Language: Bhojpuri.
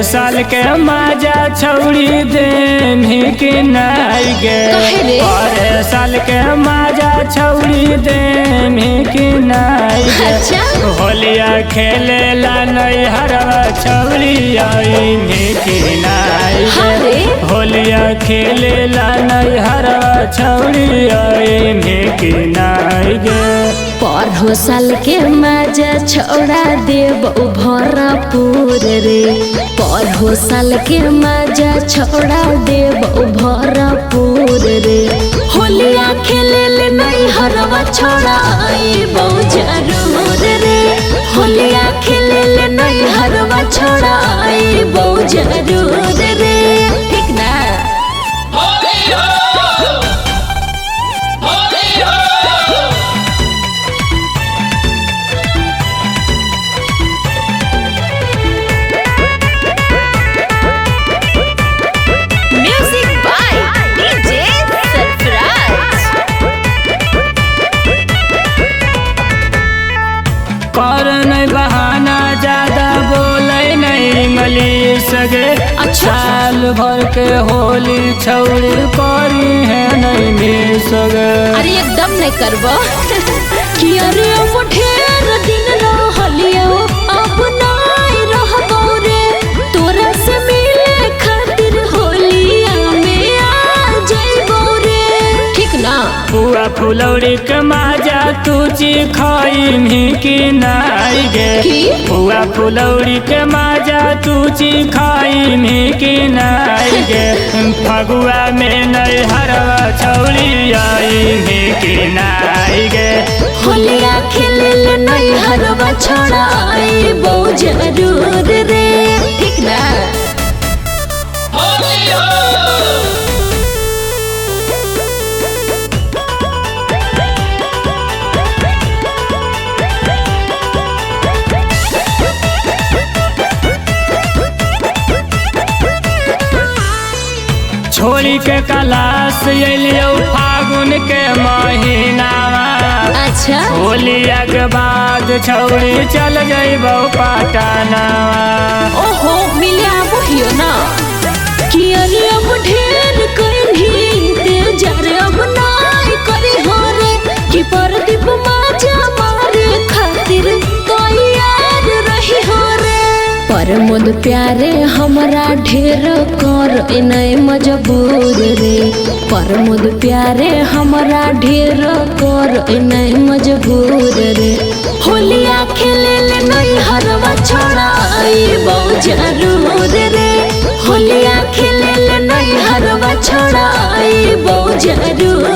साल के माजा छौड़ी देनी कि नहीं गे पर साल के माजा छौड़ी देनी कि नहीं गे होलिया खेले ला नहीं हरवा छौड़ी आईनी कि नहीं गे होलिया खेले ला नहीं हरवा छौड़ी आईनी कि नहीं गे पढ़ो साल के मजा छोड़ा देव भरपूर रे पढ़ो साल के मजा छोड़ा देव भरपूर रे होलिया खेले ले नहीं हरवा छोड़ा बहु जरूर रे होलिया खेले ले नहीं हरवा छोड़ा बहु जरूर रे ठीक ना। कर नहीं बहाना ज्यादा बोले नहीं इंग्लिश गे साल भर के होली छौड़ी करी है नहीं मिस गे अरे एकदम नहीं करबो कि अरे ढेर दिन रहलियो अब नहीं रहबो रे तोरा से मिले खातिर होलिया में आ जइबो रे ठीक ना। बुआ फुलौड़ी के माजा तुझी खाई मी कि नहीं गे बुआ फुलौड़ी के माजा तुझी खाई मी कि नहीं गे फगुआ में नहीं हरवा छौड़ी आई मी कि नहीं गे होलिया खेले ले नहीं हरवा छोड़ा बहु जरूर रे ठीक ना। छोड़ी के कलाश अलियो फागुन के महीना अच्छा होलिया के बाद छौड़ी चल जइबो पटना ओहो मिले आबहियो ना कि अरे अब ढेर कहीं ते जरे अब नाई करी हो रे कि परदीप माजा मारे खातिर तैयार रही हो रे परमोद प्यारे हमरा ढेर कर नहीं मजबूर रे परमोद प्यारे हमरा ढेर कर नहीं मजबूर रे होलिया खेले ले नहीं हरवा छोड़ा बहु जरूर रे होलिया खेले ले नहीं हरवा छोड़ा बहु जरूर